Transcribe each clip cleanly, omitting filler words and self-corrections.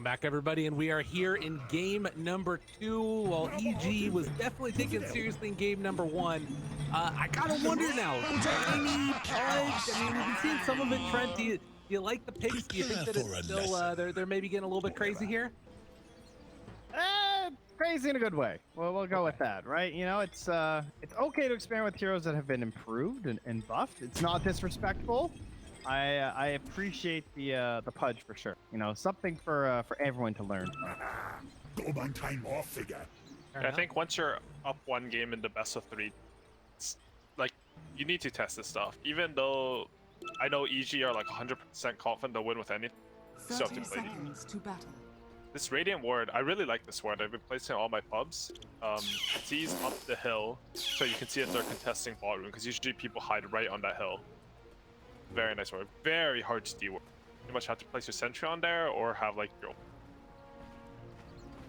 back, everybody, and we are here in game number 2. While EG was definitely taken seriously in game number 1, I kind of wonder now, any Pudge? I mean, we've been seeing some of it. Trent, do you like the picks? Do you think that it's still they're maybe getting a little bit crazy here? Crazy in a good way. Well, we'll go with that, right? You know, it's okay to experiment with heroes that have been improved and buffed. It's not disrespectful. I appreciate the Pudge for sure. You know, something for everyone to learn. Go my time off figure. I think once you're up one game in the best of 3, it's like you need to test this stuff. Even though I know EG are like 100% confident they'll win with anything, still have to play to battle. This Radiant Ward, I really like this ward. I've been placing all my pubs. Sees up the hill, so you can see if they're contesting bot room, because usually people hide right on that hill. Very nice ward. Very hard to deal with. You much have to place your sentry on there or have like your.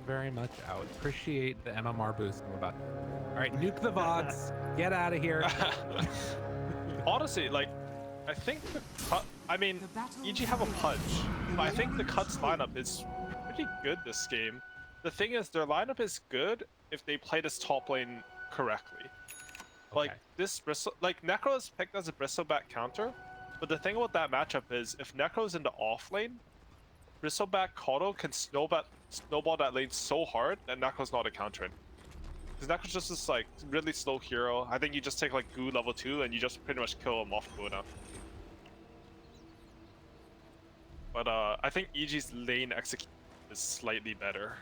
Very much out. Appreciate the MMR boost I'm about. All right, nuke the VODs. Get out of here. Honestly, like, I think the cut. I mean, EG have a Pudge, but I think the Cuts lineup is pretty good this game. The thing is, their lineup is good if they play this top lane correctly. Like this Bristle, like Necro is picked as a Bristleback counter, but the thing about that matchup is if Necro's in the off lane, Bristleback Kodo can snowball that lane so hard that Necro's not a counter. Because Necro's just this like really slow hero. I think you just take like Goo level 2 and you just pretty much kill him off cooldown. But I think EG's lane execution is slightly better.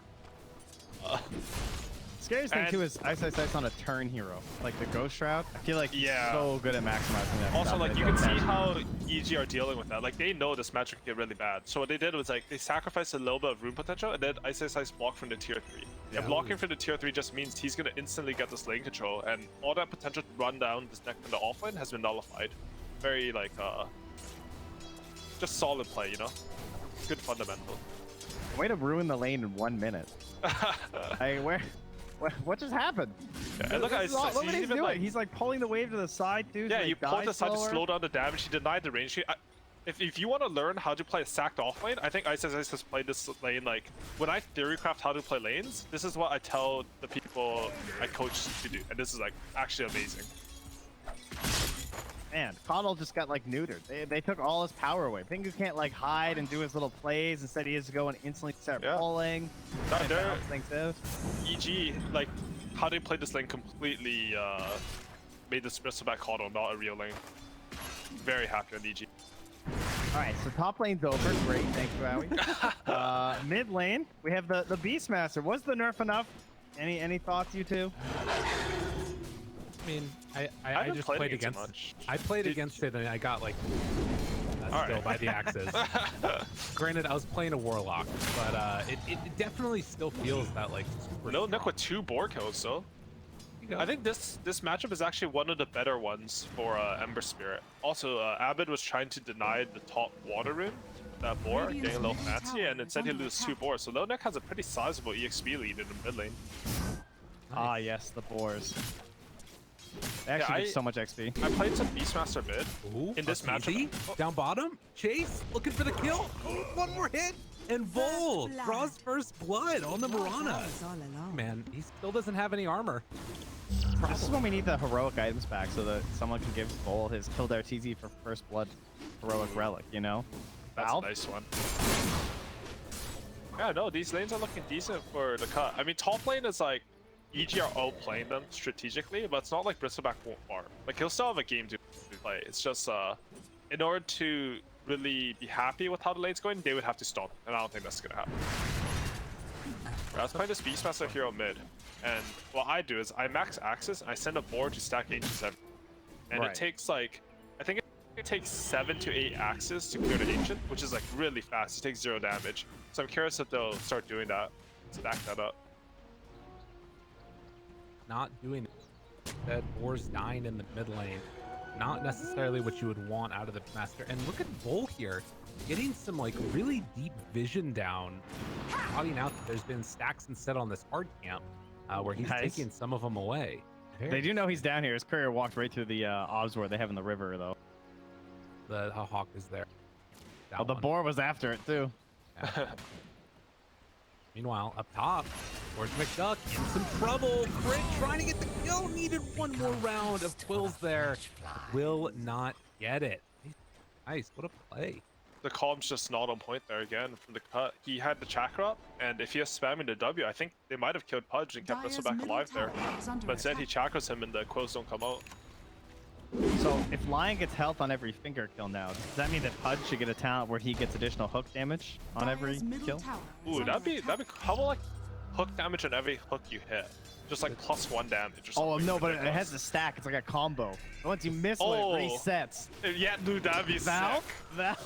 Scariest thing too is iceiceice on a turn hero, like the Ghost Shroud. I feel like he's so good at maximizing that. Also, stuff. like you can see how EG are dealing with that. Like they know this match could get really bad. So what they did was like they sacrificed a little bit of rune potential and then iceiceice blocked from the tier 3. Yeah. And blocking from the tier 3 just means he's gonna instantly get this lane control, and all that potential to run down this deck from the offlane has been nullified. Very like just solid play, you know? Good fundamental. Way to ruin the lane in 1 minute. What just happened? Yeah, look at what he's doing. Like, he's like pulling the wave to the side, dude. Yeah, like, you pull to the side to slow down the damage. He denied the range. If you want to learn how to play a sacked offlane, I think iceiceice has played this lane like when I theorycraft how to play lanes. This is what I tell the people I coach to do, and this is like actually amazing. Man, Connell just got like neutered. They took all his power away. Pingu can't like hide and do his little plays. Instead, he has to go and instantly start pulling. EG, like how they played this lane completely made this Bristleback Connell not a real lane. Very happy on EG. All right, so top lane's over. Great, thanks, Bowie. Mid lane, we have the Beastmaster. Was the nerf enough? Any thoughts, you two? I mean, I just played against it. I played against it and I got like still by the axes. Granted, I was playing a warlock, but it definitely still feels that like super Lil Nick with 2 board kills, so I think this matchup is actually one of the better ones for Ember Spirit. Also, EG.ABED was trying to deny the top water rune, that boar, getting a little fancy, and instead he loses 2 boars. So Lil Nick has a pretty sizable EXP lead in the mid lane. Ah, yes, the boars. They actually get so much XP. I played some Beastmaster mid in this matchup. Down bottom, Chase looking for the kill. One more hit, and Vol draws first blood on the Mirana. Man, he still doesn't have any armor. This is when we need the heroic items back so that someone can give Vol his EG.Arteezy for first blood heroic relic, you know? That's a nice one. Yeah, no, these lanes are looking decent for the cut. I mean, top lane is like, EG are outplaying them strategically, but it's not like Bristleback won't farm. Like, he'll still have a game to play. It's just, in order to really be happy with how the lane's going, they would have to stop, and I don't think that's gonna happen. I was playing this Beastmaster hero mid, and what I do is I max axes and I send a board to stack ancients every, and it takes like, I think it takes 7 to 8 axes to clear the ancient, which is like really fast. It takes 0 damage. So I'm curious if they'll start doing that, stack that up. Not doing it. That boar's dying in the mid lane. Not necessarily what you would want out of the master. And look at Vol here, getting some like really deep vision down, pointing out that there's been stacks and set on this hard camp where he's taking some of them away. They do know he's down here. His courier walked right through the obs where they have in the river though. The hawk is there. The boar was after it too. Yeah. Meanwhile, up top, towards McDuck in some trouble. Crit trying to get the kill. Needed one more round of quills there. Will not get it. Nice. What a play. The column's just not on point there again from the cut. He had the chakra up, and if he was spamming the W, I think they might have killed Pudge and kept Bristleback alive there. But instead, he chakras him and the quills don't come out. So if Lion gets health on every finger kill now, does that mean that Pudge should get a talent where he gets additional hook damage on every kill? Ooh, that'd be how about like hook damage on every hook you hit? Just like +1 damage or something. Oh no, but it has the stack. It's like a combo. Once you miss one, it resets. Yeah, dude, that'd be Val? sick. Val?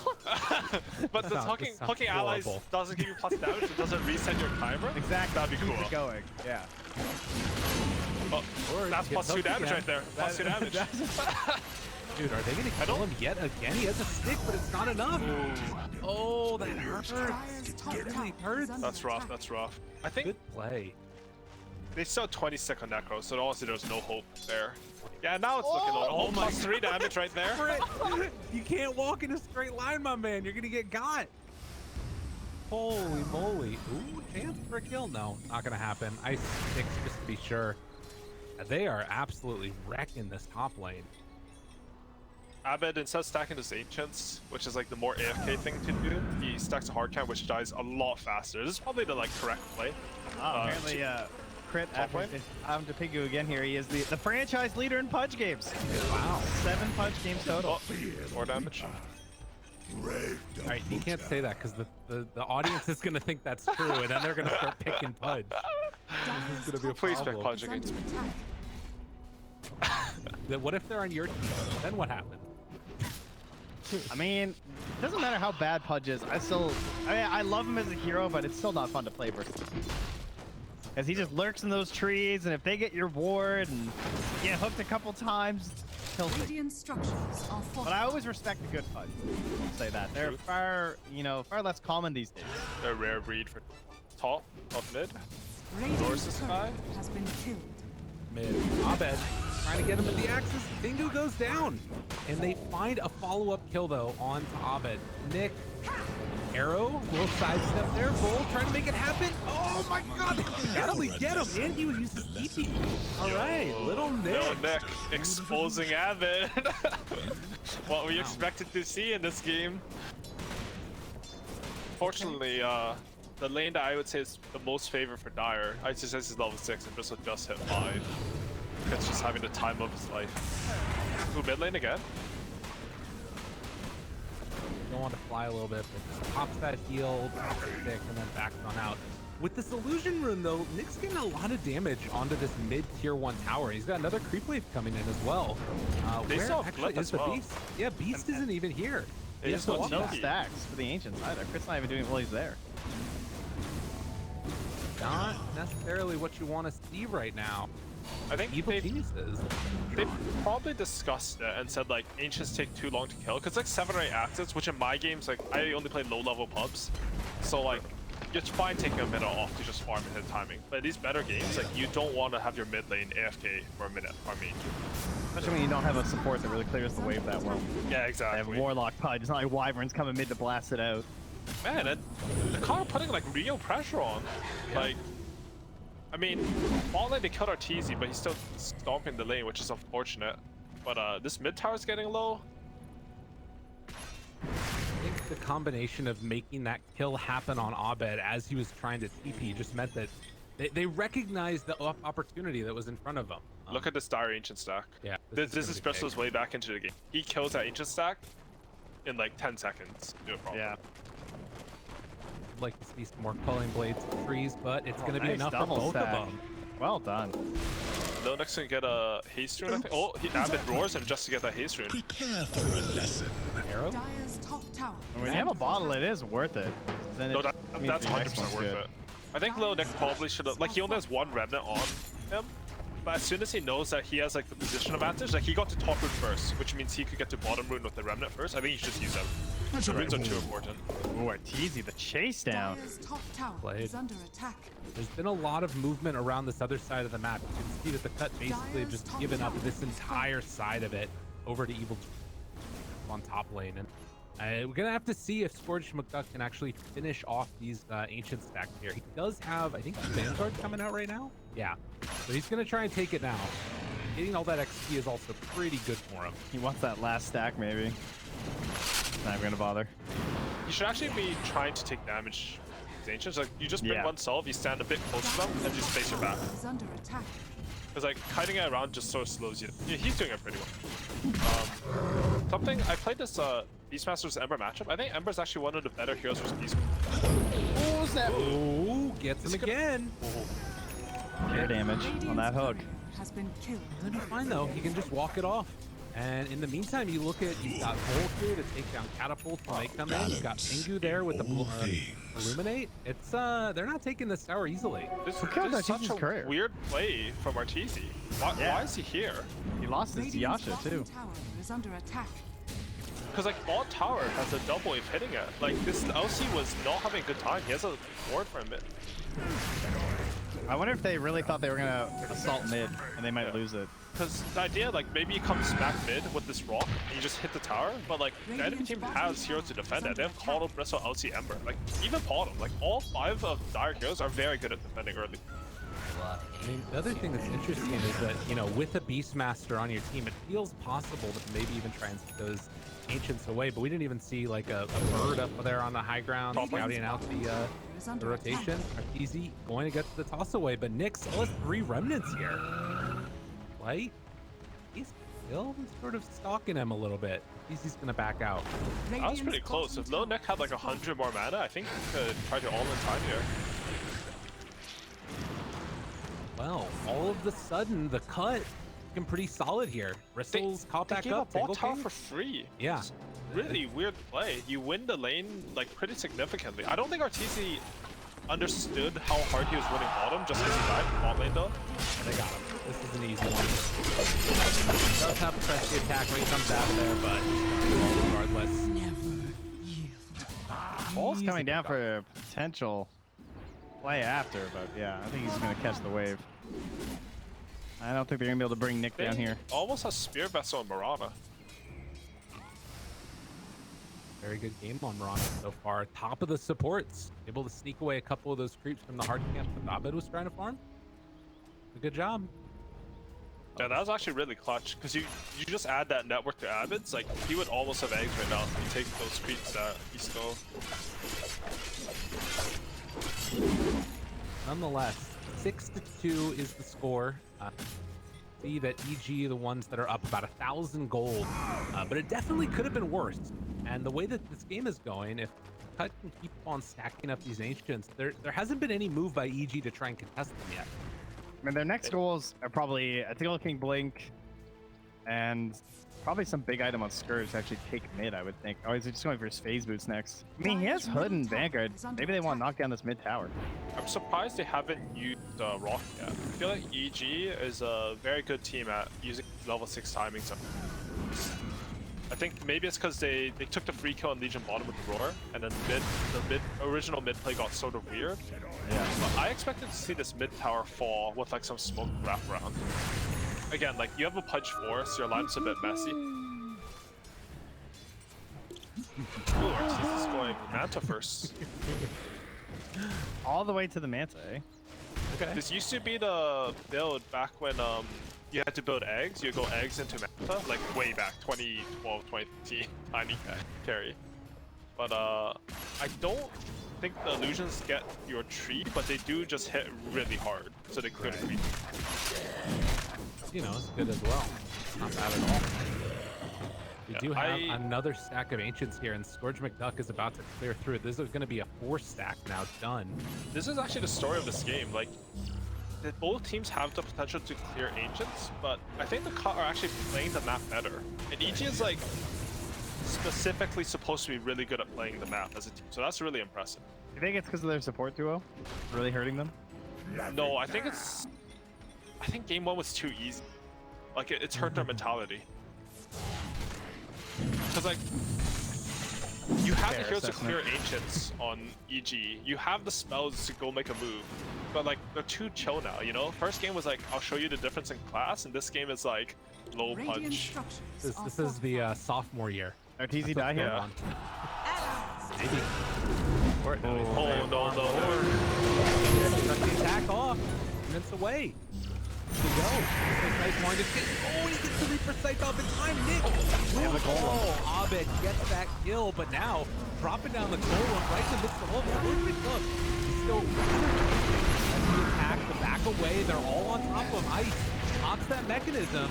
But the hooking allies horrible. doesn't give you plus damage. It doesn't reset your timer. Exactly. That'd be Keep cool. it going. Yeah. Oh, that's get +2 hooked damage again. right there. +2 damage. Dude, are they going to kill him yet again? He has a stick, but it's not enough. Oh, that hurts. It really hurts. That's rough. That's rough. I think Good play. they still 20 on Necro, so honestly, there's no hope there. Yeah, now it's looking over. Oh, +3 damage right there. You can't walk in a straight line, my man. You're going to get got. Holy moly. Ooh, chance for a kill? No, not going to happen. Ice sticks just to be sure. They are absolutely wrecking this top lane. EG.ABED, instead of stacking his Ancients, which is like the more AFK thing to do, he stacks a hard count, which dies a lot faster. This is probably the like correct play. Apparently, Crit Top lane? I'm to PinguU again here. He is the franchise leader in Pudge games. Wow. 7 Pudge games total. Oh, 4 damage. All right, you can't say that because the audience is going to think that's true, and then they're going to start picking Pudge. This is going to be a Please pick problem. Pudge against me. Then what if they're on your team? Then what happens? I mean, it doesn't matter how bad Pudge is. I love him as a hero, but it's still not fun to play versus him. Because he just lurks in those trees, and if they get your ward and get hooked a couple times, kills me. But I always respect a good Pudge. I'll say that. They're far less common these days. They're a rare breed for top mid. Doors this guy. Has been killed. Mid. EG.ABED trying to get him with the axes. PinguU goes down. And they find a follow-up kill, though, on to EG.ABED. Nick, arrow, little sidestep there. Vol trying to make it happen. Oh my god, they finally get him. And he uses TP. All right, little Nick. Lil Nick exposing EG.ABED. What we expected to see in this game. Fortunately, the lane that I would say is the most favored for Dire, iceiceice is level 6 and Bristle just hit 5. It's just having the time of his life. Ooh, mid lane again. Don't want to fly a little bit, but just pops that heal, pops the stick, and then backs on out. With this illusion rune, though, Nick's getting a lot of damage onto this mid tier 1 tower. He's got another creep wave coming in as well. They Where saw actually Blip is as the well. Beast? Yeah, Beast isn't even here. They just don't No TP. stacks for the Ancients either. Crit's not even doing it while he's there. Not necessarily what you want to see right now. I think Evil they've geniuses. probably discussed it and said like Ancients take too long to kill because like 7 or 8 axes, which in my games like I only play low level pubs, so like it's fine taking a minute off to just farm and hit timing. But in these better games, like you don't want to have your mid lane AFK for a minute farming. Especially when you don't have a support that really clears the wave that well. Yeah, I have exactly. Warlock Pudge. It's not like Wyvern's coming mid to blast it out. Man, they're kind of putting like real pressure on. Like, I mean, Offlane they killed Arteezy, but he's still stomping the lane, which is unfortunate. But this mid tower's getting low. I think the combination of making that kill happen on EG.ABED as he was trying to TP just meant that they recognized the opportunity that was in front of them. Look at this Dire Ancient stack. Yeah. This is Bristle's way back into the game. He kills that Ancient stack in like 10 seconds. Do it properly. Yeah. I'd like to see some more culling blades and trees, but it's going to be nice enough for double both stack. of them. Well done. Lil Nick's gonna get a haste rune, I think. Oh, EG.ABED roars him just to get that haste rune. Prepare for a lesson. Arrow? Dire's top tower. When you have a bottle, it is worth it. Then No, it means that's your next 100% one's worth good. it. I think Lil Nick probably should have, like he only has 1 remnant on him, but as soon as he knows that he has like the position advantage, like he got to top rune first, which means he could get to bottom rune with the remnant first. I think he should just use them. The runes are too important. Ooh, Arteezy, the chase down. Dire's top tower Played. is under attack. There's been a lot of movement around this other side of the map. You can see that the cut basically have just given up this entire side of it over to Evil on top lane. And We're gonna have to see if Scourge McDuck can actually finish off these ancient stacks here. He does have, I think, Vanguard coming out right now. Yeah, so he's gonna try and take it now. Getting all that XP is also pretty good for him. He wants that last stack, maybe. Not even gonna bother. You should actually be trying to take damage. These ancients, like you just bring one self, you stand a bit close to them, and just face your back. Is under attack. Because like kiting it around just sort of slows you. Yeah, he's doing it pretty well. Something I played this Beastmaster vs Ember matchup. I think Ember's actually one of the better heroes versus Beastmaster. Oh, snap! Oh, gets him again. Air damage on that hook. Has been killed. It'll be fine though. He can just walk it off. And in the meantime, you look at, you've got Vol here to take down catapults when they come in. You've got PinguU there with the illuminate. It's they're not taking this tower easily. This killed is such Arteezy's a career. weird play from Arteezy. Why is he here? He lost his Radiant's Yasha bottom too. tower is under attack. Because like bot tower has a double wave hitting it. Like this LC was not having a good time. He has a ward for a mid. I wonder if they really thought they were gonna assault mid and they might lose it. Because the idea, like, maybe you come smack mid with this rock and you just hit the tower, but like the enemy team has heroes to defend it. They have Coddle, Bristle, LC, Ember, like even Bottom. Like all 5 of Dire heroes are very good at defending early. I mean, the other thing that's interesting is that, you know, with a Beastmaster on your team, it feels possible to maybe even try and get those ancients away, but we didn't even see like a bird up there on the high ground scouting out the rotation. Arteezy going to get the toss away, but Nick still has 3 remnants here. Right? He's still sort of stalking him a little bit. He's gonna back out. That was pretty close. If Lil Nick had like 100 more mana, I think he could try to all in time here. Well, all of the sudden, the cut looking pretty solid here. Bristles caught back gave up. a bot tower for free. Yeah. It's really weird play. You win the lane like pretty significantly. I don't think Arteezy understood how hard he was winning bottom just because he died in bot lane though. They got him. This is an easy one. Does have a press the attack when he comes out of there, but regardless. Never yield. Ball's coming down for a potential play after, but yeah, I think he's gonna catch the wave. I don't think they're gonna be able to bring Nick down here. Almost has Spear Vessel and Marana. Very good game on Marana so far. Top of the supports. Able to sneak away a couple of those creeps from the hard camp that Abed was trying to farm. A good job. Yeah, that was actually really clutch because you just add that network to Abed's, like he would almost have eggs right now if you take those creeps that he stole. Nonetheless, 6-2 is the score. See that EG, the ones that are up about 1,000 gold, but it definitely could have been worse. And the way that this game is going, if Cut can keep on stacking up these ancients, there hasn't been any move by EG to try and contest them yet. I mean, their next goals are probably a Tail King Blink and probably some big item on Scourge to actually take mid, I would think. Oh, is he just going for his phase boots next? I mean, he has Hood and Vanguard. Maybe they want to knock down this mid tower. I'm surprised they haven't used Rock yet. I feel like EG is a very good team at using level 6 timings. I think maybe it's because they took the free kill on Legion bottom with the Roar, and then the original mid play got sort of weird. Yeah. But I expected to see this mid tower fall with like some smoke wrap around. Again, like you have a Pudge Force, your line's a bit messy. Ooh, Arteezy is going Manta first. All the way to the Manta, eh? Okay. This used to be the build back when you had to build eggs. You go eggs into Manta, like way back, 2012, 2013, tiny carry. But I don't think the illusions get your tree, but they do just hit really hard, so they clear the tree. You know, it's good as well. Not bad at all. We do have another stack of ancients here, and Scourge McDuck is about to clear through. This is going to be a 4 stack now done. This is actually the story of this game. Like, both teams have the potential to clear ancients, but I think the Cut are actually playing the map better. And EG is like specifically supposed to be really good at playing the map as a team, so that's really impressive. You think it's because of their support duo really hurting them? No, I think game 1 was too easy. Like it's hurt their mentality. Because like you have the heroes to clear ancients on EG. You have the spells to go make a move. But like they're too chill now, you know? First game was like, I'll show you the difference in class, and this game is like low punch. This is the sophomore year. Arteezy die here? Yeah. Maybe. Or, Oh, no. Shut the attack off. Minutes away. To go. Nice one to get. Oh, he gets the Reaper Sight off in time. Nick. Oh, Abed gets that kill, but now dropping down the golem right in the midst of all the look. He's still as he attacks the back away. They're all on top of him. Ice pops that mechanism.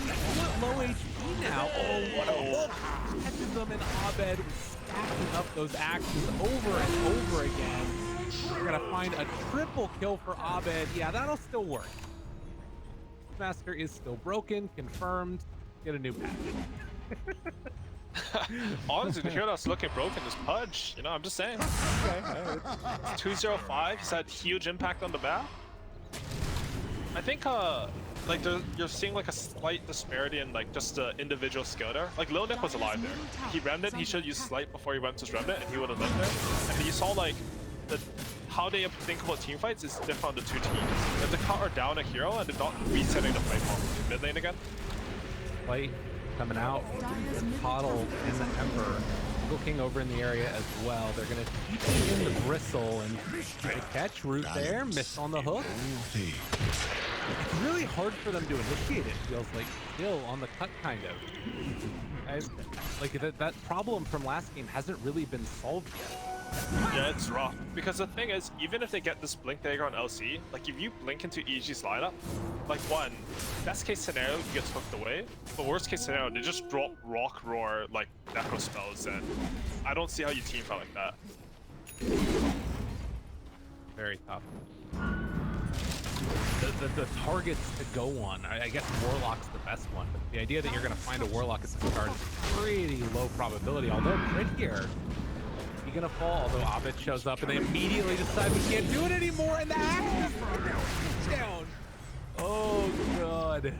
He's somewhat low HP now. Oh, what a hook. Catches them, and Abed stacking up those axes over and over again. We're gonna find a triple kill for Abed. Yeah, that'll still work. Master is still broken, confirmed. Get a new patch. Honestly, the hero that's looking broken is Pudge. You know, I'm just saying. It's 205. He's had huge impact on the map. I think, like, you're seeing like a slight disparity in like just the individual skill there. Like Lil Nick was alive there. He Remnant. He should use Slight before he went to Remnant, and he would have lived there. And you saw like how they think about team fights is different on the two teams. If the cut are down a hero and they're not resetting the fight in mid lane again. Play coming out. Poddle and the Emperor. Eagle King over in the area as well. They're going to keep in the Bristle and try to catch Root there. Miss on the hook. It's really hard for them to initiate it, feels like, still on the cut, kind of. Like that problem from last game hasn't really been solved yet. Yeah, it's rough. Because the thing is, even if they get this Blink Dagger on LC, like if you blink into EG's lineup, like one, best case scenario, he gets hooked away. But worst case scenario, they just drop Rock Roar, like Necro spells, and I don't see how you team fight like that. Very tough. The targets to go on, I guess Warlock's the best one, but the idea that you're going to find a Warlock at the start is pretty low probability, although Crit here, he's going to fall, although Abed shows up and they immediately decide we can't do it anymore, and the axe is down. Oh, God. It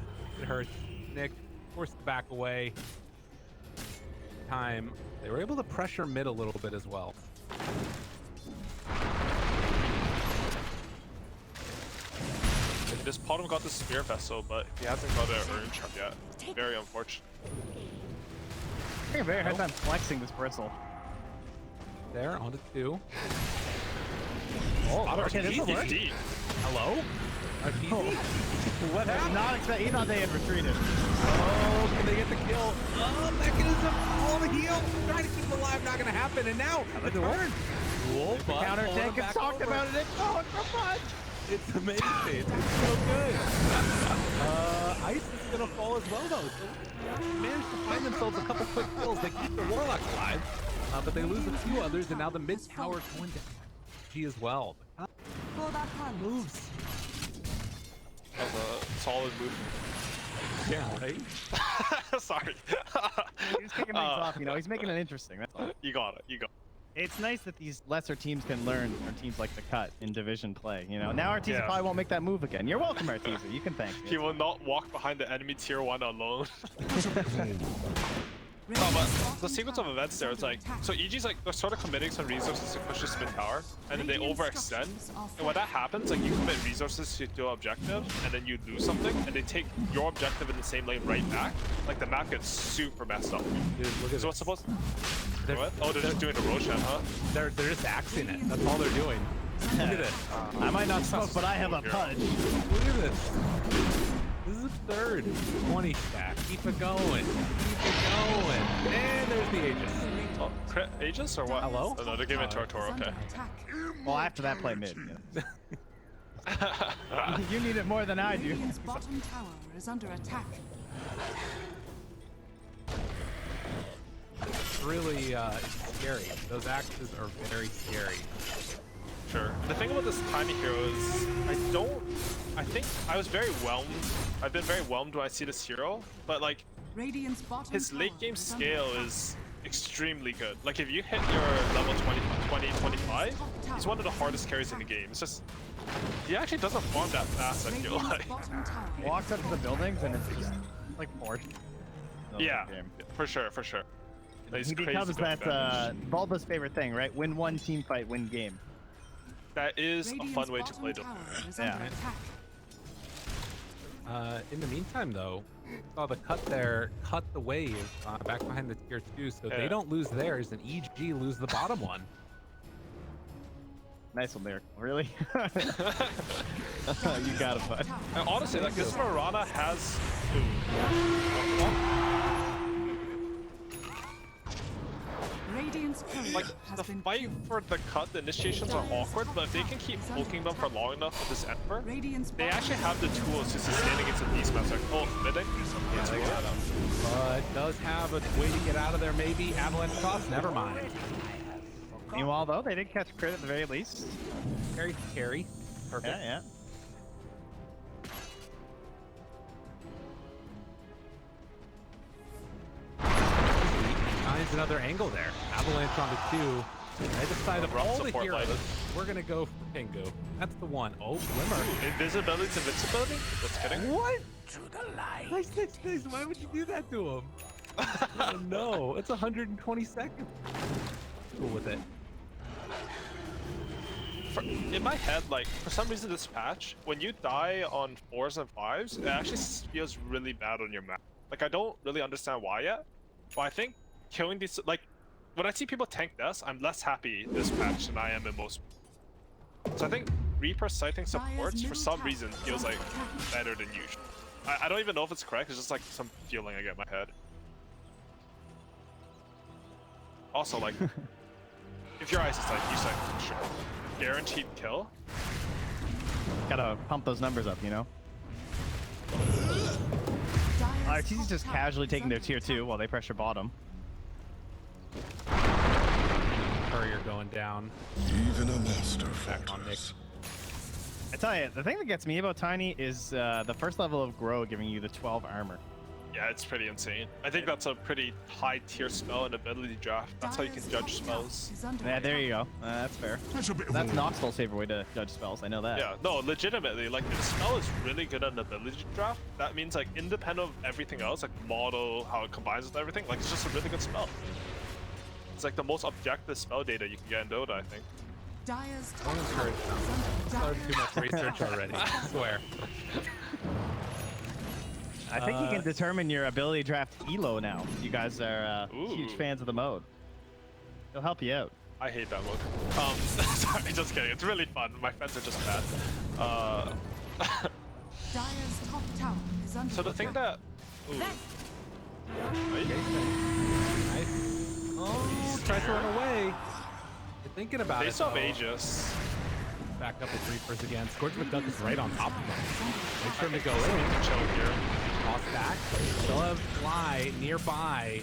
hurts. Nick forced to back away. Time. They were able to pressure mid a little bit as well. This Potom got the Spear Vessel, but he hasn't got an Urn Charm yet. Very unfortunate. I think a very hard time flexing this Bristle. There, on to 2. Oh, okay, this will work. Indeed. Hello? Arteezy? What happened? Not expect. He thought they had retreated. Oh, can they get the kill? Oh, mechanism, all the heal. Trying to keep him alive, not gonna happen. And now, the turn. Cool, but Counter tank has talked about it. It's going for Pudge. It's amazing. It's so good. Ice is gonna fall as well, though. So they managed to find themselves a couple quick kills. They keep the Warlock alive, but they lose a few others, and now the mid tower going down. G as well. Moves. That was a solid move. Yeah, right? Sorry. He's kicking things off, you know. He's making it interesting. That's all. You got it. You got it. It's nice that these lesser teams can learn from teams like the Cut in division play. You know, now Arteezy Yeah. probably won't make that move again. You're welcome, Arteezy. You can thank me. He will not walk behind the enemy tier 1 alone. No, but the sequence of events there is like, so EG's like, they're sort of committing some resources to push this mid tower, and then they overextend. And when that happens, like you commit resources to your objective, and then you lose something, and they take your objective in the same lane right back. Like the map gets super messed up. Dude, look at So what's supposed to... What? Oh, they're just doing the Roshan, huh? They're just axing it. That's all they're doing. Look at this. I might not smoke, but I have a Pudge. Look at this. This is third. 20 stack. Keep it going. Keep it going. And there's the Aegis. Oh, crit Aegis or what? Hello? Oh, no, they're giving it to Arturo, okay. Well, after that, play mid. You know. You need it more than I do. Radiant's bottom tower is under attack. It's really it's scary. Those axes are very scary. Sure. The thing about this tiny hero is, I think I was very whelmed. I've been very whelmed when I see this hero, but like, Radiant's bottom his late game tower is under scale attack. is extremely good. Like if you hit your level 25, he's one of the hardest carries in the game. It's just, he actually doesn't farm that fast, I feel Radiant's like. bottom tower. Walks up to the buildings and it's just like forced. Yeah, for sure, for sure. He's He crazy becomes good that damage. Volva's favorite thing, right? Win one team fight, win game. That is a Radiant's fun way to bottom play them. tower is Yeah. under attack. In the meantime, though, Saw the cut there, cut the wave back behind the tier 2, so they don't lose theirs, and EG lose the bottom one. Nice one there. Really? You got it, bud. And honestly, like this Mirana has. Radiant's courier Like has the been fight killed. for the cut, the initiations are awkward, but if they can keep poking them for long enough with this Emperor, Radiant's they bottom actually have the tools to sustain against a Beastmaster. Oh, midday? Does have a way to get out of there, maybe. Avalanche toss, never mind. Meanwhile, though, they did catch crit at the very least. Carry. Perfect. Yeah, yeah. Finds another angle there. Avalanche on the 2. I decide of Rough all the support heroes, line. we're gonna go for Pingu. That's the one. Oh, Glimmer. Invisibility to invincibility? Just kidding. What? I said this. Why would you do that to him? Oh no, it's 120 seconds. Cool with it. In my head, like, for some reason this patch, when you die on 4s and 5s, it actually feels really bad on your map. Like, I don't really understand why yet, but I think killing these, like, when I see people tank deaths, I'm less happy this patch than I am in most. So I think Reaper sighting supports, for some reason, feels like better than usual. I don't even know if it's correct, it's just like some feeling I get in my head. Also, like, if your ice is like, you say, sure. Guaranteed kill. Gotta pump those numbers up, you know? Arteezy's just casually taking their tier 2 while they pressure bottom. Courier going down. Even a master Back on Nick. falters. I tell you, the thing that gets me about Tiny is the first level of Grow giving you the 12 armor. Yeah, it's pretty insane. I think that's a pretty high tier spell in ability draft. That's how you can judge spells. Yeah, there you go. That's fair. That's a bit of That's a Knoxville's favorite way to judge spells. I know that. Yeah, no, legitimately, like, if the spell is really good on ability draft, that means, like, independent of everything else, like model, how it combines with everything, like, it's just a really good spell. It's like the most objective spell data you can get in Dota, I think. Dyer's Don't encourage them. Started too much research already. I swear. I think you can determine your ability draft elo now. You guys are huge Ooh. fans of the mode. It'll help you out. I hate that mode. Sorry, just kidding. It's really fun. My friends are just bad. Dyer's top tower is under So the thing attack. that... Ooh. Nice. Oh, tries to run away. You're thinking about They it. still have though. Aegis. Back up with Reapers again. Scourge McDuck is right on top of him. Make sure him to go We in. can chill here. Toss back. Still have Fly nearby.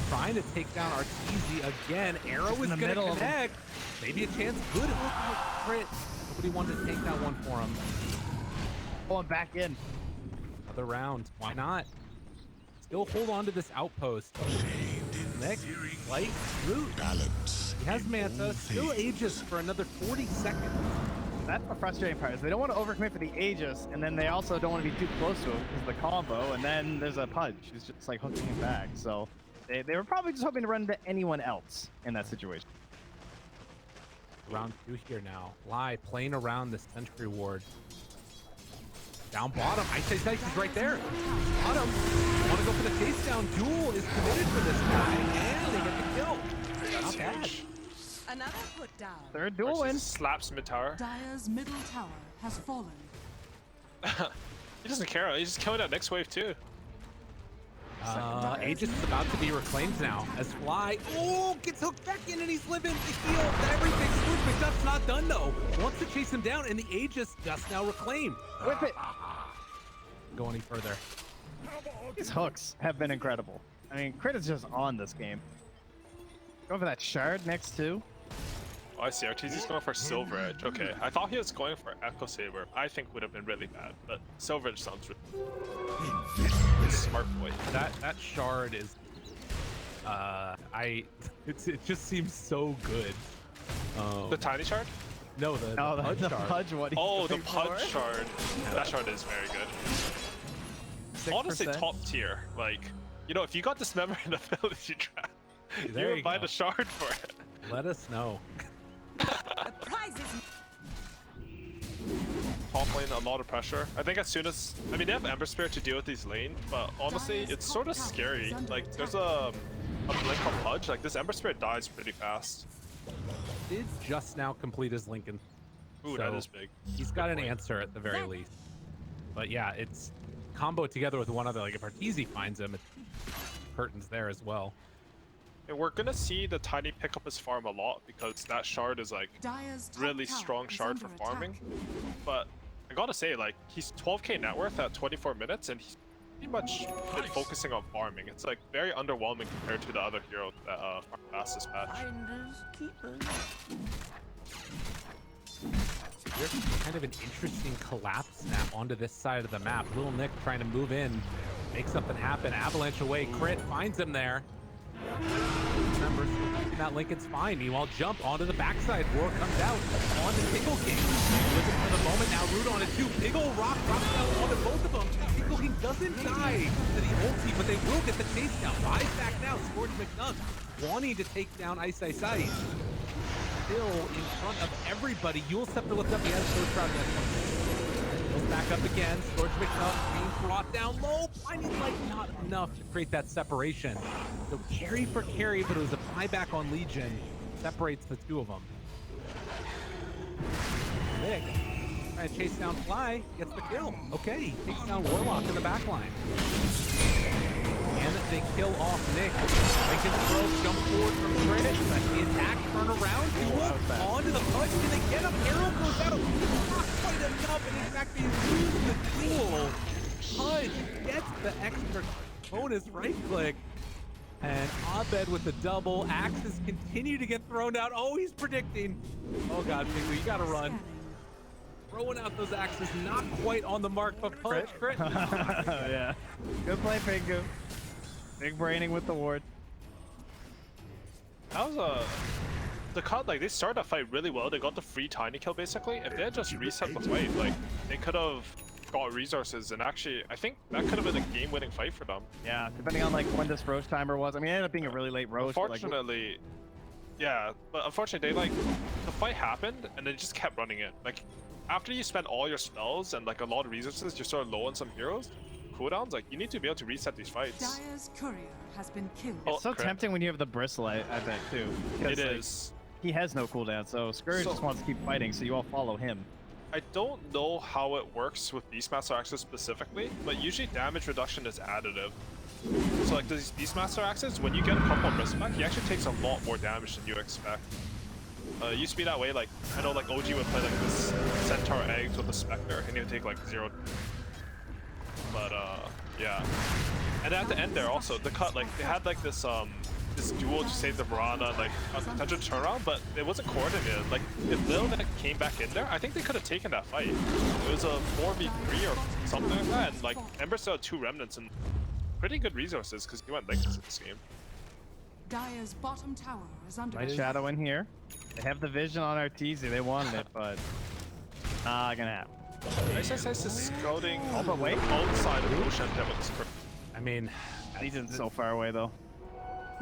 Trying to take down Arteezy again. Arrow is in the going middle to of connect. Maybe a chance. Good hook with crit. Nobody wanted to take that one for him. Going back in. Another round. Why not? Still hold on to this outpost. Next, light root. balance. He has Manta. Still Aegis for another 40 seconds. That's the frustrating part. Is they don't want to overcommit for the Aegis, and then they also don't want to be too close to him because of the combo. And then there's a Pudge who's just like hooking him back. So they were probably just hoping to run into anyone else in that situation. Round 2 here now. Fly playing around the Sentry Ward. Down bottom. EG.Iceiceice is right there. Bottom. Want to go for the chase down. Duel is committed for this guy. And they get the kill. Not bad. Another put down. Third duel win. Slaps mid tower. Dyer's middle tower has fallen. He doesn't care. He's just killing that next wave too. Aegis is about to be reclaimed now as Fly. Oh, gets hooked back in and he's living the heal. Everything. Scourge McDuck's not done though. Wants to chase him down and the Aegis just now reclaimed. Whip it. Go any further. These hooks have been incredible. I mean, crit is just on this game. Going for that shard next to. Oh, I see. Arteezy's going for Silver Edge. Okay, I thought he was going for Echo Saber. I think would have been really bad, but Silver Edge sounds really smart boy. That shard is it just seems so good. The tiny shard? No, the Oh, Pudge the shard. Pudge one. Oh, the Pudge shard. That shard is very good. Honestly, 6%. top tier. Like, you know, if you got Dismember in ability draft, There you you would buy go. the shard for it. Let us know. The prize is top lane a lot of pressure. I think as soon as, I mean, they have Ember Spirit to deal with these lanes, but honestly, it's sort of scary. Like, there's a blink on Pudge. Like, this Ember Spirit dies pretty fast. Did just now complete his Lincoln. Ooh, that is big. He's got an answer at the very least. But yeah, it's combo together with one other. Like if Arteezy finds him, it's curtains there as well. And we're gonna see the Tiny pick up his farm a lot because that shard is like really strong shard for farming. But I gotta say, like, he's 12k net worth at 24 minutes and he's pretty much been focusing on farming. It's like very underwhelming compared to the other heroes that farm fast this patch. There's kind of an interesting collapse snap onto this side of the map. Lil Nick trying to move in, make something happen. Avalanche away, crit finds him there. Remember, that Lincoln's fine. Meanwhile, jump onto the backside. Roar comes out on the Pickle King. Looking for the moment now. Root on it too. Big ol' rock drops down onto both of them. Pickle King doesn't die to the ulti, but they will get the chase down. 5 back now. Scourge McDuck wanting to take down EG.Iceiceice. Still in front of everybody. Yule Scepter looks up. He has first round. Goes back up again. Scourge McDuck being brought down low. Finding like not enough to create that separation. So carry for carry, but it was a buyback on Legion. Separates the two of them. Nick trying to chase down Fly. Gets the kill. Okay, takes down Warlock in the back line. And they kill off Nick. Lincoln's throw, jump forward from Crit. The attack, turn around. Onto the punch. Can they get him? Arrow goes out. Not quite enough. And in fact, they lose the duel. Pudge gets the extra bonus right click. And EG.ABED with the double. Axes continue to get thrown out. Oh, he's predicting. Oh God, Pingu, you gotta run. Throwing out those axes, not quite on the mark, but Pudge crit. Yeah. Good play, Pingu. Big braining with the ward. That was the cut, like, they started that fight really well. They got the free Tiny kill, basically. If they had just reset the fight, like, they could have got resources, and actually, I think that could have been a game-winning fight for them. Yeah, depending on, like, when this roast timer was. I mean, it ended up being a really late roast. Unfortunately, yeah, but unfortunately, they, like, the fight happened, and they just kept running it. Like, after you spend all your spells and, like, a lot of resources, you're sort of low on some heroes, cooldowns, like, you need to be able to reset these fights. Dire's courier has been killed. It's so tempting when you have the bristle, I bet, too. It is. He has no cooldown, so Scourge just wants to keep fighting, so you all follow him. I don't know how it works with Beastmaster Axes specifically, but usually damage reduction is additive. So like these Beastmaster Axes, when you get a couple of wrist back, he actually takes a lot more damage than you expect. It used to be that way, like, I know like OG would play like this Centaur Eggs with the Spectre, and he would take like 0. But yeah. And at the end there also, the cut, like, they had like this this duel to save the Mirana, like a potential turnaround, but it wasn't coordinated. Like, if Lil Nick came back in there, I think they could have taken that fight. It was a 4v3 or something like that, and like Ember still had 2 remnants and pretty good resources because he went Links in this game. Dire's bottom tower is under Nice shadow in here. They have the vision on Arteezy. They wanted it, but not gonna happen. EG.Iceiceice is scouting but wait. outside of Ocean Devil's. I mean, Legion's so far away though.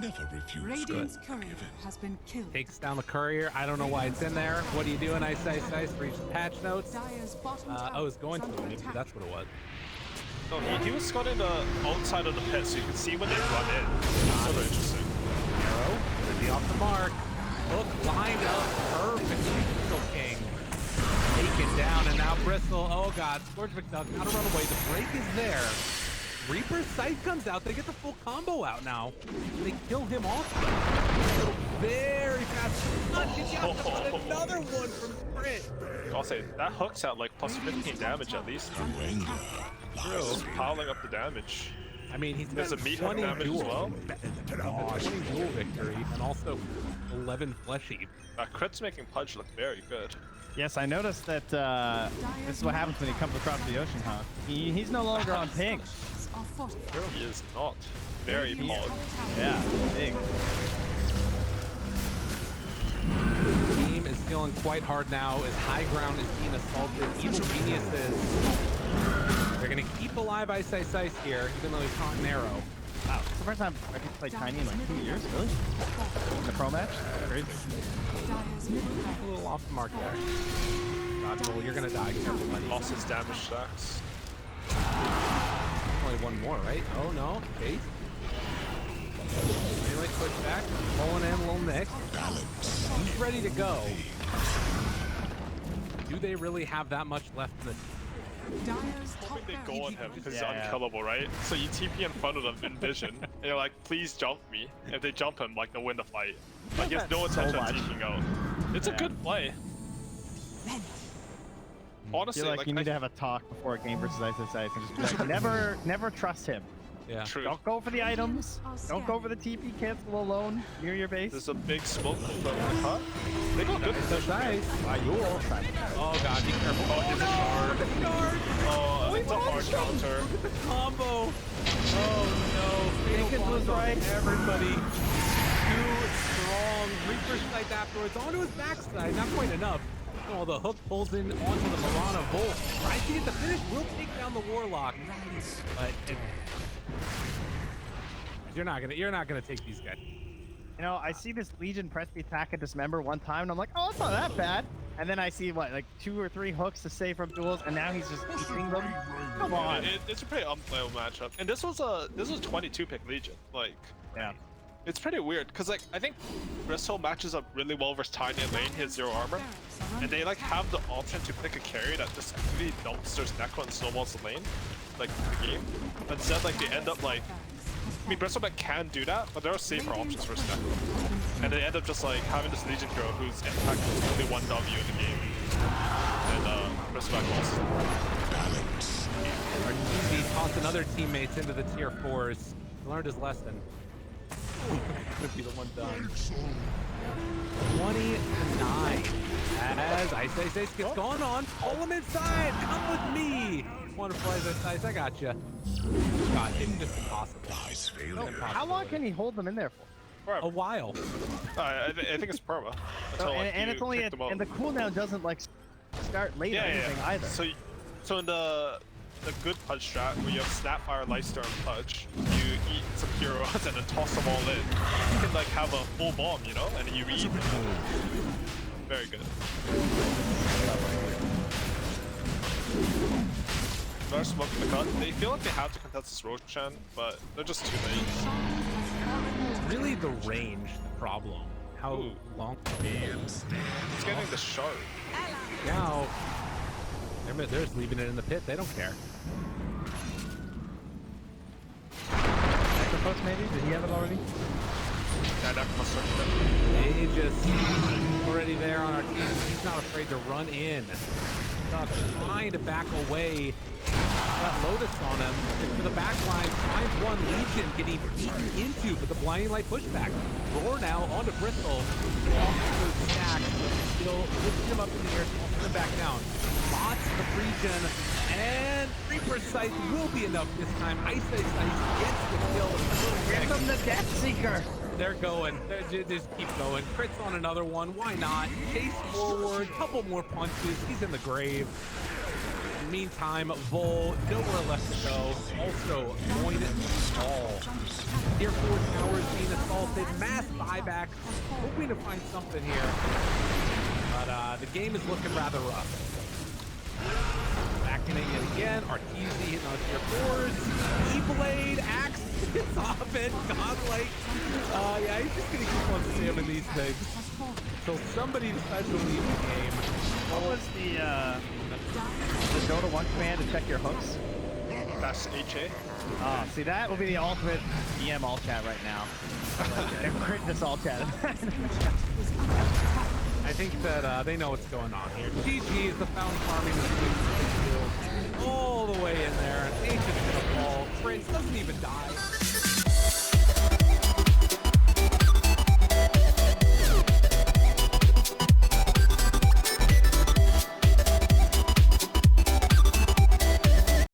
Never refuse. Radiant's courier has been killed. takes down the courier. I don't know why it's in there. What are you doing, EG.Iceiceice? Reach the patch notes. Dire's bottom tower I was going is to. under Maybe attack. that's what it was. No, he was scouting the outside of the pit, so you can see when they run in. It's sort of interesting. Arrow, gonna be off the mark. Hook lined up perfectly. Bristle King taken down, and now Bristle. Oh God, Scourge McDuck gotta run away. The break is there. Reaper's Sight comes out. They get the full combo out now. And they kill him off. So very fast. Another one from Crit. I'll say that hook's at like plus 15 damage at least. Just piling up the damage. I mean, he's There's got a meat hook 20 damage as well. 20 duel victory, and also 11 fleshy. Crit's making Pudge look very good. Yes, I noticed that this is what happens when he comes across the ocean, huh? He's no longer on ping. Are fortified. He is not very Radiant's hard. top tower Yeah, big. The team is feeling quite hard now as high ground is being assaulted. Evil Geniuses. They're going to keep alive EG.Iceiceice here, even though he's caught an arrow. Wow, it's the first time I can play Tiny in like 2 years, really? In the pro match? Crazy. Dire's middle A little off the mark there. God, Bull, you're gonna die. Careful, buddy. Lost his damage stacks. Only one more, right? Oh no, Chase. Anyway, switch back. Pulling in Lil Nick. He's ready to go. Do they really have that much left in the... Dyer's I top think they barracks go on him because Yeah. he's unkillable, right? So you TP in front of them in vision, and you're like, please jump me. If they jump him, like, they'll win the fight. Like, he has no So intention of much. TPing out. It's a Yeah. good play. Vent. I Honestly, feel like you need to have a talk before a game versus EG.Iceiceice and just be like, never trust him. Yeah. True. Don't go for the items. Don't go for the TP cancel alone near your base. There's a big smoke from the cut. They go good position. Nice. You will fight. Oh god, be careful. Oh, it's a guard. Oh, it's a hard counter. Look at the combo. Oh no. Jenkins was right. Everybody. Too strong. Reaper sight afterwards. Onto his backside. Not quite enough. Oh, the hook pulls in onto the Mirana Volt. Tries to get the finish. Will take down the Warlock. But you're not gonna take these guys. You know, I see this Legion press the attack and dismember one time, and I'm like, oh, it's not that bad. And then I see what, like 2 or 3 hooks to save from duels, and now he's just eating them. Come on. It's a pretty unplayable matchup. And this was a 22 pick Legion. Like, Yeah. it's pretty weird because like I think Bristol matches up really well versus Tiny in lane. He has 0 armor, and they like have the option to pick a carry that just really dumpsters Neko and snowballs the lane, like the game. But instead, like they end up like. I mean, Bristol can do that, but there are safer options for Neko. And they end up just like having this Legion hero whose impact is only 1 W in the game. And Bristol lost. Arteezy tossed another teammates into the tier 4s. He learned his lesson. Could be the one done. 20-9. As EG.Iceiceice gets going on. Pull him inside. Come with me. One for EG.Iceiceice. I got you. God, it's just impossible. How long can he hold them in there for? A while. I think it's perma. Until, like, and you it's only kick them out. and the cooldown doesn't like start late or anything either. So in the good pudge strat where you have Snapfire, Lightstorm, Pudge, you eat some heroes and then toss them all in. You can like have a full bomb, you know, and you eat. Very good. Another smoke in the cut. They feel like they have to contest this Roshan, but they're just too late. It's really the range the problem. How Ooh. long? He's getting the shard. Now, they're just leaving it in the pit. They don't care. Necrophos maybe? Did he have it already? Yeah, that must start. They just already there on our team. He's not afraid to run in. Not trying to back away. Got Lotus on him. And for the back line, finds one Legion getting beaten into, but the blinding light pushback. Roar now onto Bristol. Off to the stack. Still lifting him up in the air, tossing him back down. Lots of region. And Reaper Sight will be enough this time. EG.Iceiceice gets the kill. Give them the Death Seeker! They're going. Just keep going. Crits on another one. Why not? Chase forward. Couple more punches. He's in the grave. In the meantime, Vol, nowhere left to go. Also, going to fall. Tier 4 towers being assaulted. Mass buyback. Hoping to find something here. But the game is looking rather rough. Backing it yet again. Arteezy hitting on tier 4s. E-Blade, Axe, it's off it. Godlight. Yeah, he's just gonna keep on spamming these things. So somebody decides to leave the game. What was the Dota 1 command to check your hooks? That's HA. Oh, see, that will be the ultimate DM all chat right now. Crit this all chat. I think that they know what's going on here. GG is the found farming the all the way in there. Ancient's gonna fall. Prince doesn't even die.